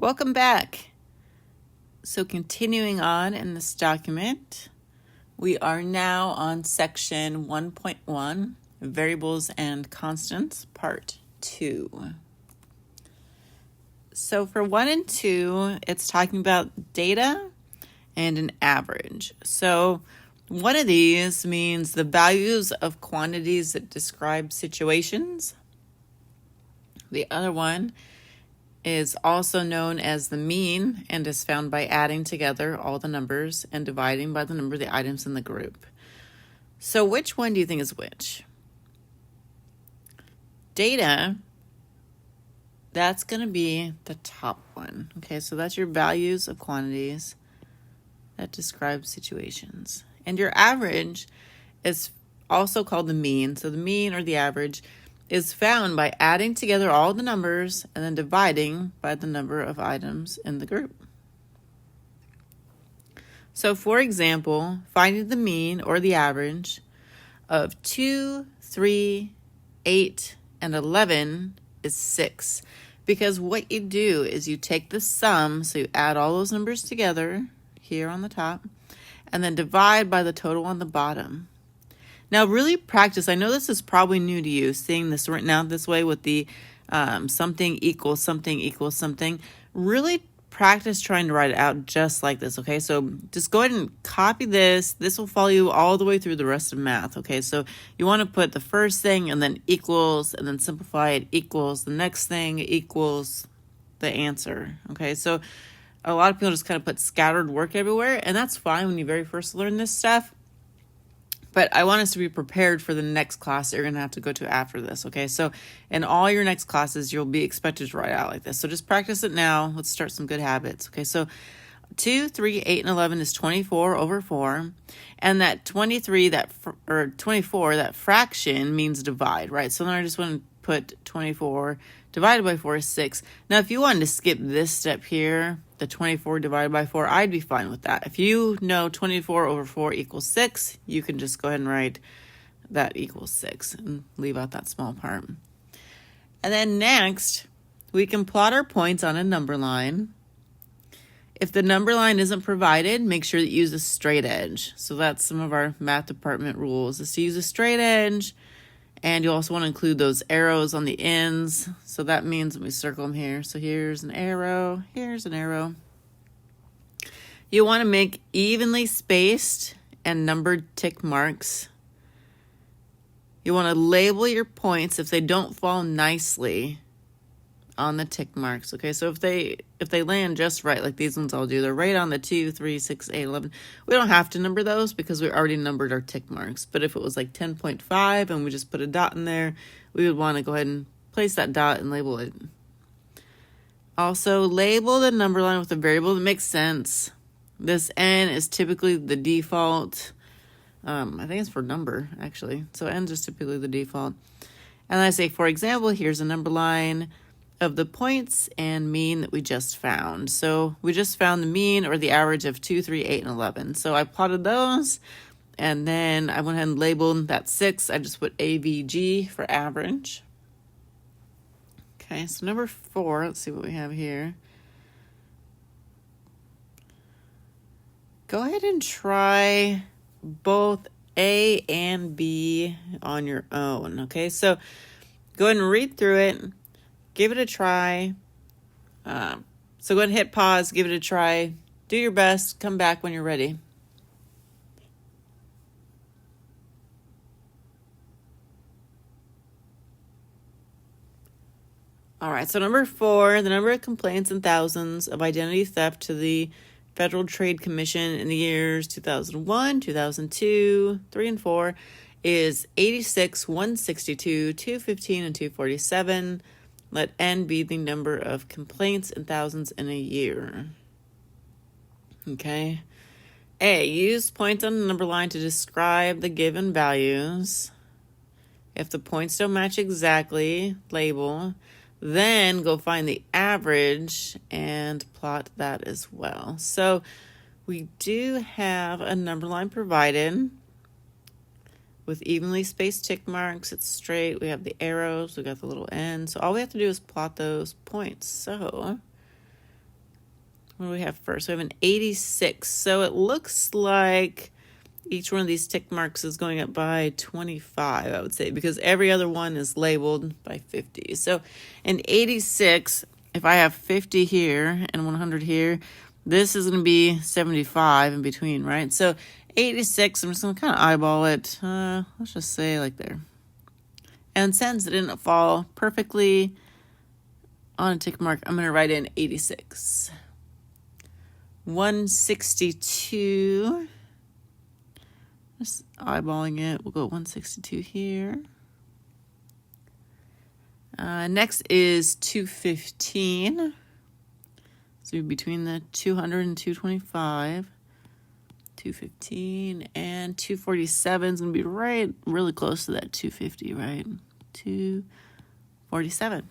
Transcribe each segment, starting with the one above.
Welcome back. So continuing on in this document, we are now on section 1.1, Variables and Constants, part 2. So for 1 and 2, it's talking about data and an average. So one of these means the values of quantities that describe situations. The other one is also known as the mean and is found by adding together all the numbers and dividing by the number of the items in the group. So which one do you think is which? Data, that's going to be the top one. Okay, so that's your values of quantities that describe situations. And your average is also called the mean. So the mean or the average is found by adding together all the numbers and then dividing by the number of items in the group. So for example, finding the mean or the average of 2, 3, 8, and 11 is 6. Because what you do is you take the sum, so you add all those numbers together here on the top, and then divide by the total on the bottom. Now, really practice. I know this is probably new to you, seeing this written out this way with the something equals something equals something. Really practice trying to write it out just like this, okay? So just go ahead and copy this. This will follow you all the way through the rest of math, okay? So you want to put the first thing and then equals, and then simplify it equals the next thing equals the answer, okay? So a lot of people just kind of put scattered work everywhere, and that's fine when you very first learn this stuff. But I want us to be prepared for the next class that you're going to have to go to after this, okay? So in all your next classes, you'll be expected to write out like this. So just practice it now. Let's start some good habits, okay? So 2, 3, 8, and 11 is 24 over 4. And that 24, that fraction means divide, right? So then I just want to put 24 divided by 4 is 6. Now, if you wanted to skip this step here, the 24 divided by 4, I'd be fine with that. If you know 24 over 4 equals 6, you can just go ahead and write that equals 6 and leave out that small part. And then next, we can plot our points on a number line. If the number line isn't provided, make sure that you use a straight edge. So that's some of our math department rules, is to use a straight edge. And you also want to include those arrows on the ends. So that means, let me circle them here. So here's an arrow, here's an arrow. You want to make evenly spaced and numbered tick marks. You want to label your points if they don't fall nicely on the tick marks, okay? So if they land just right, like these ones I'll do, they're right on the 2, 3, 6, 8, 11. We don't have to number those because we already numbered our tick marks. But if it was like 10.5 and we just put a dot in there, we would want to go ahead and place that dot and label it. Also, label the number line with a variable that makes sense. This n is typically the default. I think it's for number, actually. So n is typically the default. And I say, for example, here's a number line of the points and mean that we just found. So we just found the mean or the average of 2, 3, 8, and 11. So I plotted those, and then I went ahead and labeled that 6. I just put AVG for average. Okay, so number 4, let's see what we have here. Go ahead and try both A and B on your own, okay? So go ahead and read through it. Give it a try. So go ahead and hit pause, give it a try. Do your best. Come back when you're ready. All right, so number 4, the number of complaints in thousands of identity theft to the Federal Trade Commission in the years 2001, 2002, 3, and 4 is 86, 162, 215, and 247. Let n be the number of complaints in thousands in a year. Okay. A, use points on the number line to describe the given values. If the points don't match exactly, label. Then go find the average and plot that as well. So we do have a number line provided with evenly spaced tick marks. It's straight. We have the arrows. We got the little N. So all we have to do is plot those points. So what do we have first? We have an 86. So it looks like each one of these tick marks is going up by 25, I would say, because every other one is labeled by 50. So an 86, if I have 50 here and 100 here, this is going to be 75 in between, right? So 86, I'm just going to kind of eyeball it. Let's just say like there. And since it didn't fall perfectly on a tick mark, I'm going to write in 86. 162. Just eyeballing it. We'll go 162 here. Next is 215. So between the 200 and 225. 215 and 247 is going to be really close to that 250, right? 247.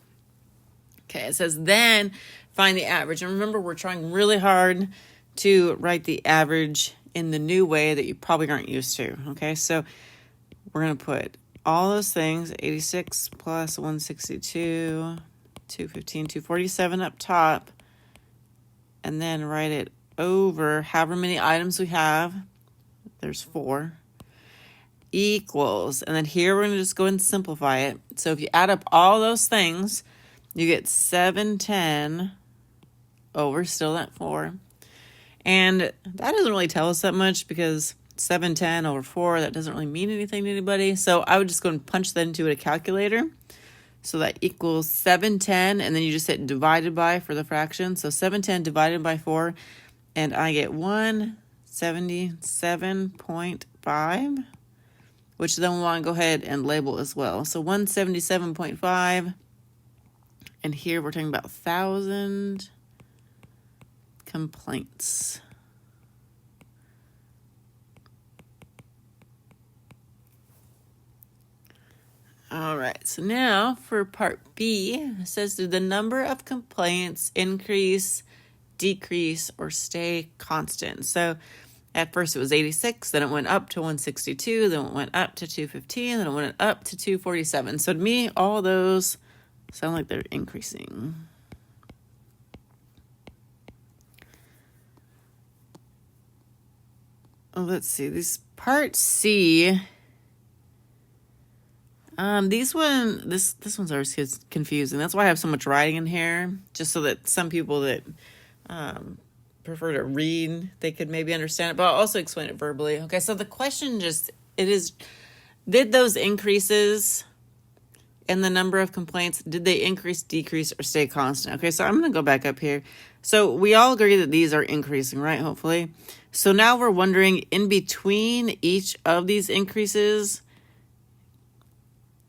Okay, it says then find the average. And remember, we're trying really hard to write the average in the new way that you probably aren't used to. Okay, so we're going to put all those things, 86 plus 162, 215, 247 up top, and then write it over however many items we have. There's 4. Equals, and then here we're going to just go ahead and simplify it. So if you add up all those things, you get 710 over still that 4. And that doesn't really tell us that much because 710 over 4, that doesn't really mean anything to anybody. So I would just go and punch that into a calculator. So that equals 710, and then you just hit divided by for the fraction. So 710 divided by 4, and I get 177.5, which then we'll want to go ahead and label as well. So 177.5, and here we're talking about 1,000 complaints. All right, so now for part B, it says, did the number of complaints increase, decrease, or stay constant? So at first it was 86, then it went up to 162, then it went up to 215, then it went up to 247. So to me, all those sound like they're increasing. Let's see, this part C, this one's always confusing. That's why I have so much writing in here, just so that some people that prefer to read, they could maybe understand it, but I'll also explain it verbally. Okay, so the question did those increases in the number of complaints, did they increase, decrease, or stay constant? Okay, so I'm going to go back up here. So we all agree that these are increasing, right? Hopefully. So now we're wondering, in between each of these increases,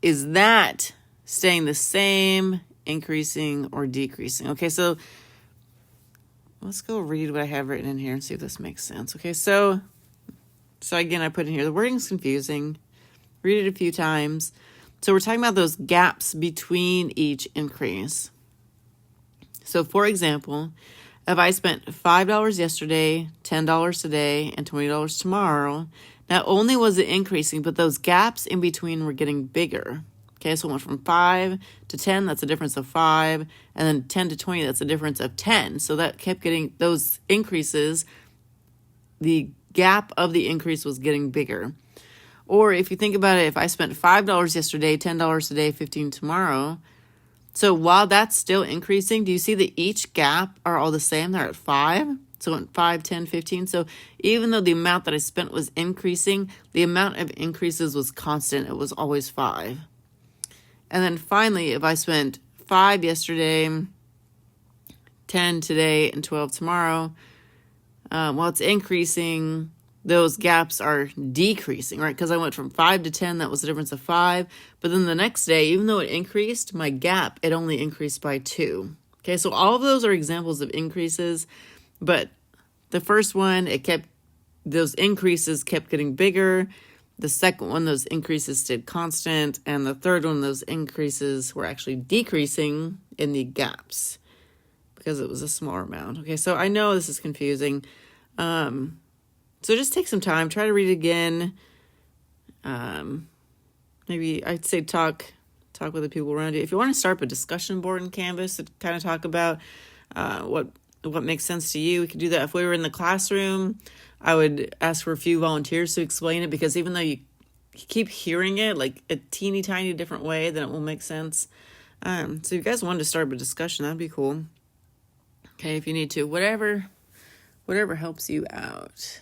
is that staying the same, increasing, or decreasing? Okay, so let's go read what I have written in here and see if this makes sense. Okay, so again, I put in here, the wording's confusing. Read it a few times. So we're talking about those gaps between each increase. So for example, if I spent $5 yesterday, $10 today, and $20 tomorrow, not only was it increasing, but those gaps in between were getting bigger. Okay, so it went from 5 to 10, that's a difference of 5, and then 10 to 20, that's a difference of 10. So that kept getting those increases, the gap of the increase was getting bigger. Or if you think about it, if I spent $5 yesterday, $10 today, $15 tomorrow, so while that's still increasing, do you see that each gap are all the same? They're at 5. So it went 5, 10, 15. So even though the amount that I spent was increasing, the amount of increases was constant. It was always 5. And then finally, if I spent 5 yesterday, 10 today, and 12 tomorrow, while it's increasing, those gaps are decreasing, right? Because I went from 5 to 10, that was a difference of 5. But then the next day, even though it increased, my gap, it only increased by 2. Okay, so all of those are examples of increases. But the first one, those increases kept getting bigger. The second one, those increases stayed constant. And the third one, those increases were actually decreasing in the gaps because it was a smaller amount. Okay, so I know this is confusing. So just take some time, try to read it again. Maybe I'd say talk with the people around you. If you want to start up a discussion board in Canvas to kind of talk about what what makes sense to you. We could do that. If we were in the classroom, I would ask for a few volunteers to explain it, because even though you keep hearing it like a teeny tiny different way, then it will make sense. So if you guys wanted to start a discussion, that'd be cool. Okay, if you need to, whatever helps you out.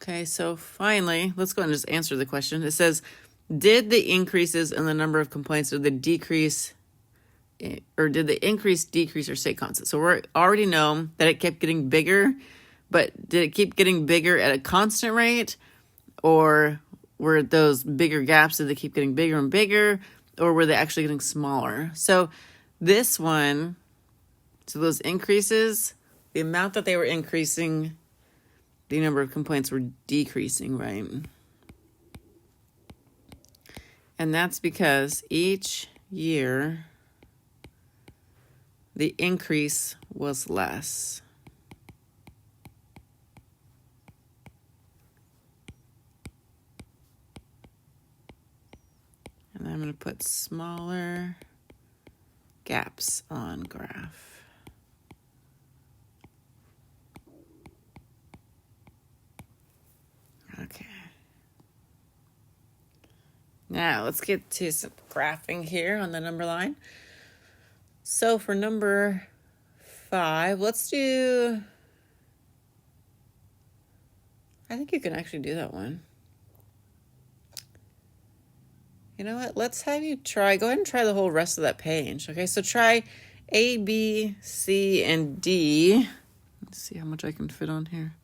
Okay, so finally, let's go ahead and just answer the question. It says, did the increases in the number of complaints or the decrease, or did the increase, decrease, or stay constant? So we already know that it kept getting bigger, but did it keep getting bigger at a constant rate, or were those bigger gaps, did they keep getting bigger and bigger, or were they actually getting smaller? So this one, so those increases, the amount that they were increasing, the number of complaints were decreasing, right? And that's because each year the increase was less. And I'm going to put smaller gaps on graph. Okay. Now let's get to some graphing here on the number line. So for number 5, let's do, I think you can actually do that one. You know what? Let's have you go ahead and try the whole rest of that page. Okay, so try A, B, C, and D. Let's see how much I can fit on here.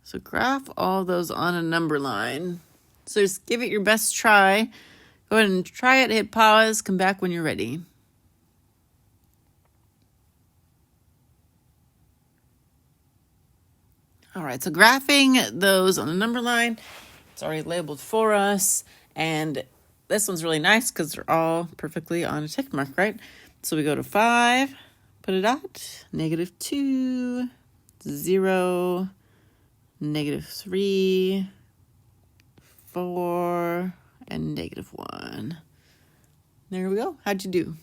So graph all those on a number line. So just give it your best try. Go ahead and try it, hit pause, come back when you're ready. All right, so graphing those on a number line. It's already labeled for us, and this one's really nice because they're all perfectly on a tick mark, right? So we go to 5, put a dot, -2, 0, -3, 4, and -1. There we go. How'd you do?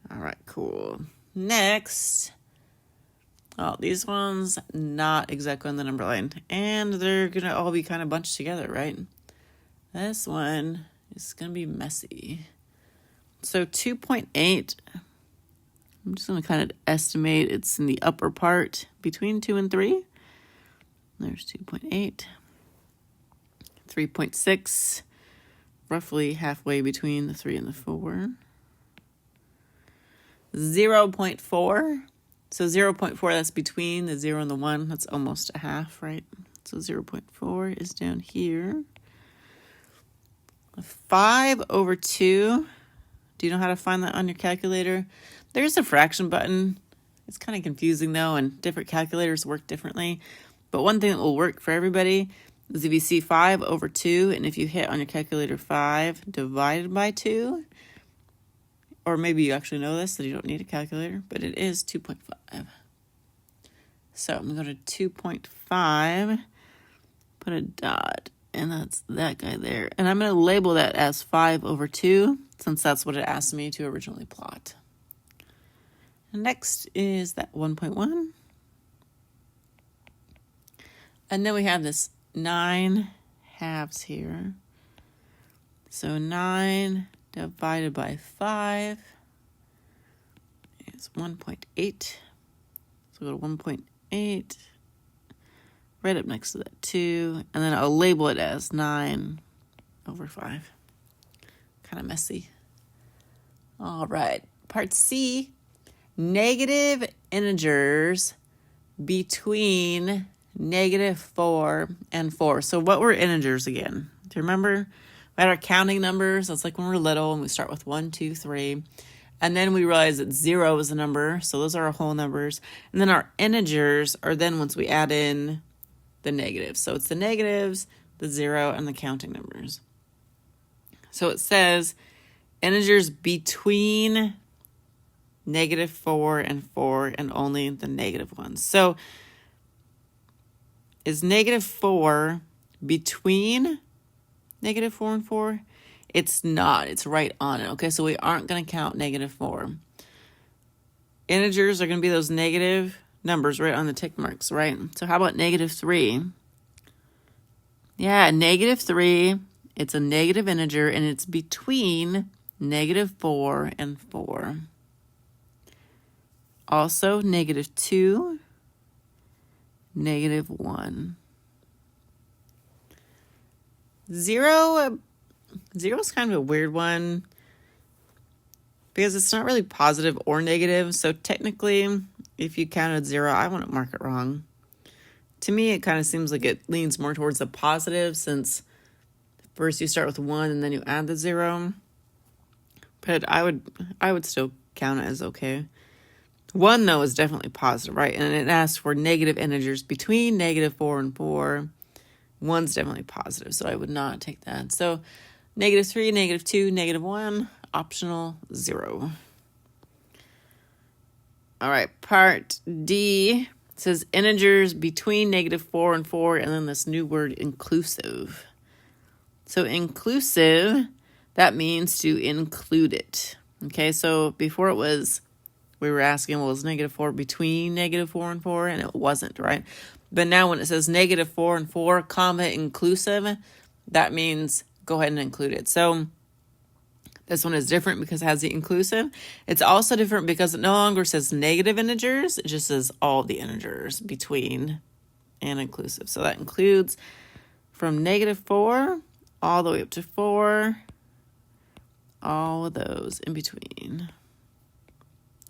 All right, cool. Next. Oh, these ones, not exactly on the number line. And they're going to all be kind of bunched together, right? This one is going to be messy. So 2.8, I'm just going to kind of estimate it's in the upper part between 2 and 3. There's 2.8. 3.6, roughly halfway between the 3 and the 4. 0.4. So 0.4, that's between the 0 and the 1. That's almost a half, right? So 0.4 is down here. 5/2. Do you know how to find that on your calculator? There's a fraction button. It's kind of confusing, though, and different calculators work differently. But one thing that will work for everybody is if you see 5/2, and if you hit on your calculator 5 divided by 2, or maybe you actually know this, that you don't need a calculator, but it is 2.5. So I'm going to go to 2.5, put a dot, and that's that guy there. And I'm going to label that as 5/2, since that's what it asked me to originally plot. And next is that 1.1. And then we have this 9 halves here. So 9 divided by 5 is 1.8. So go to 1.8, right up next to that 2, and then I'll label it as 9/5. Kind of messy. All right, part C, negative integers between -4 and 4. So what were integers again? Do you remember? We had our counting numbers. That's like when we're little and we start with 1, 2, 3. And then we realize that 0 is a number. So those are our whole numbers. And then our integers are then once we add in the negatives. So it's the negatives, the 0, and the counting numbers. So it says integers between -4 and 4 and only the negative ones. So is -4 between -4 and 4? It's not. It's right on it. Okay, so we aren't going to count -4. integers are going to be those negative numbers right on the tick marks, right? So how about -3? Yeah, -3, it's a negative integer, and it's between -4 and 4. Also, -2, -1. 0 is kind of a weird one because it's not really positive or negative. So technically, if you counted 0, I wouldn't mark it wrong. To me, it kind of seems like it leans more towards the positive, since first you start with 1 and then you add the 0. But I would still count it as okay. 1, though, is definitely positive, right? And it asks for negative integers between -4 and 4. 1's definitely positive, so I would not take that. So -3, -2, -1, optional 0. All right, part D says integers between -4 and 4, and then this new word inclusive. So inclusive, that means to include it. Okay, so before we were asking, well, is -4 between -4 and 4? And it wasn't, right? But now when it says -4 and 4, comma, inclusive, that means go ahead and include it. So this one is different because it has the inclusive. It's also different because it no longer says negative integers. It just says all the integers between and inclusive. So that includes from -4 all the way up to 4, all of those in between,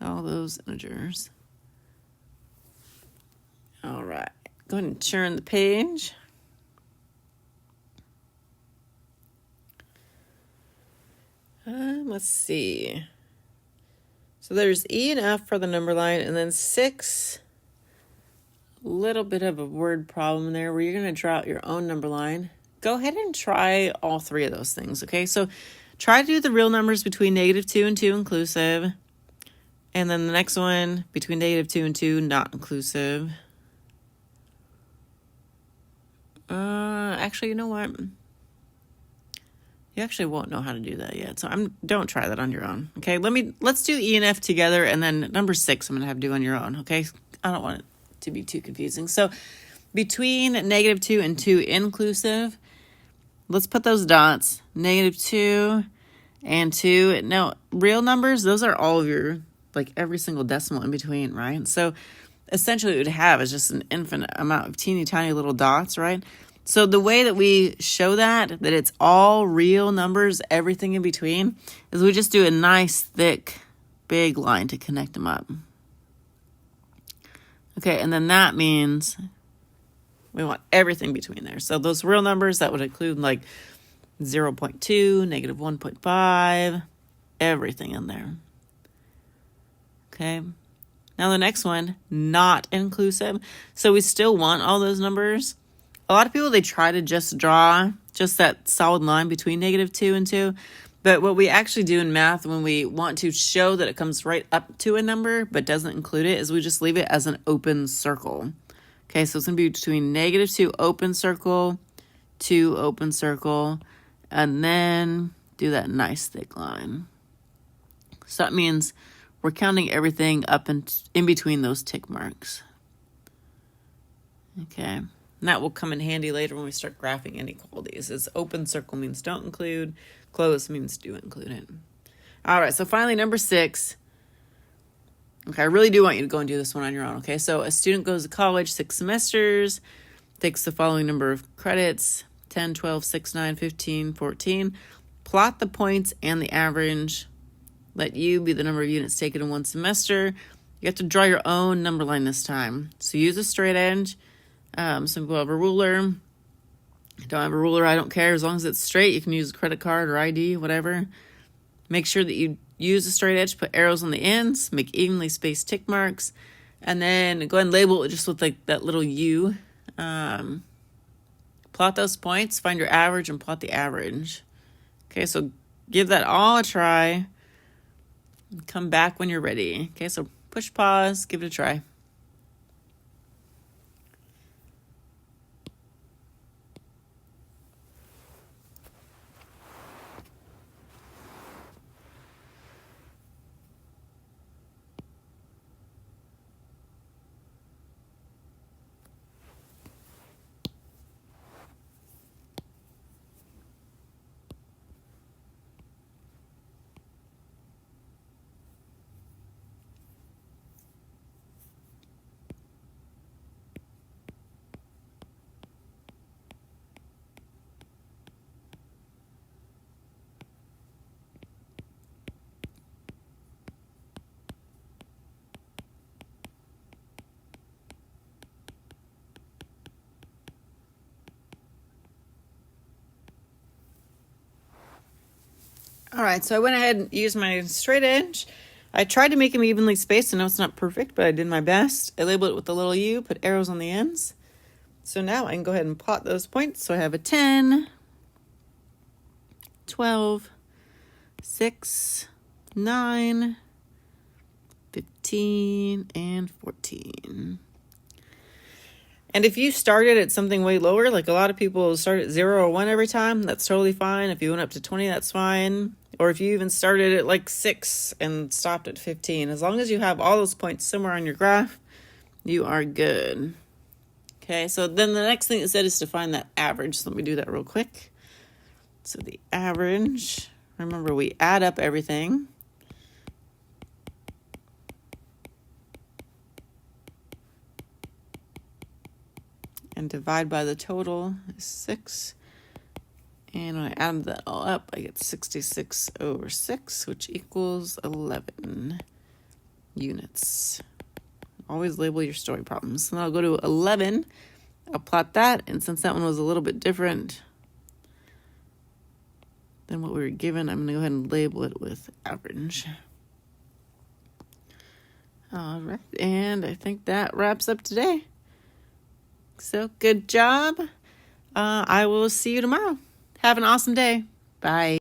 all those integers. All right, go ahead and turn the page. Let's see. So there's E and F for the number line, and then 6, a little bit of a word problem there where you're going to draw out your own number line. Go ahead and try all 3 of those things, okay? So try to do the real numbers between -2 and 2 inclusive, and then the next one between -2 and 2 not inclusive. Actually, you know what? You actually won't know how to do that yet. So don't try that on your own. Okay, let's do E and F together, and then number 6 I'm gonna have to do on your own. Okay, I don't want it to be too confusing. So between -2 and 2 inclusive, let's put those dots. -2 and 2. Now, real numbers, those are all of your, like, every single decimal in between, right? So essentially what it would have is just an infinite amount of teeny tiny little dots, right? So the way that we show that it's all real numbers, everything in between, is we just do a nice, thick, big line to connect them up. Okay, and then that means we want everything between there. So those real numbers, that would include like 0.2, -1.5, everything in there. Okay, now the next one, not inclusive. So we still want all those numbers. A lot of people, they try to just draw just that solid line between -2 and 2. But what we actually do in math when we want to show that it comes right up to a number but doesn't include it is we just leave it as an open circle. Okay, so it's going to be between -2 open circle, 2 open circle, and then do that nice thick line. So that means we're counting everything up in between those tick marks. Okay. And that will come in handy later when we start graphing inequalities. As open circle means don't include, closed means do include it. All right, so finally number 6. Okay, I really do want you to go and do this one on your own, okay? So a student goes to college 6 semesters, takes the following number of credits, 10, 12, 6, 9, 15, 14. Plot the points and the average. Let U be the number of units taken in one semester. You have to draw your own number line this time. So use a straight edge. Some people have a ruler. Don't have a ruler, I don't care. As long as it's straight, you can use a credit card or ID, whatever. Make sure that you use a straight edge, put arrows on the ends, make evenly spaced tick marks, and then go ahead and label it just with like that little U. Plot those points, find your average, and plot the average. Okay, so give that all a try. Come back when you're ready. Okay, so push pause, give it a try. All right, so I went ahead and used my straight edge. I tried to make them evenly spaced. I know it's not perfect, but I did my best. I labeled it with the little U, put arrows on the ends. So now I can go ahead and plot those points. So I have a 10, 12, 6, 9, 15, and 14. And if you started at something way lower, like a lot of people start at 0 or 1 every time, that's totally fine. If you went up to 20, that's fine. Or if you even started at like 6 and stopped at 15, as long as you have all those points somewhere on your graph, you are good. Okay, so then the next thing it said is to find that average. So let me do that real quick. So the average, remember we add up everything. And divide by the total is 6. And when I add that all up, I get 66 over 6, which equals 11 units. Always label your story problems. So then I'll go to 11. I'll plot that. And since that one was a little bit different than what we were given, I'm going to go ahead and label it with average. All right. And I think that wraps up today. So good job. I will see you tomorrow. Have an awesome day. Bye.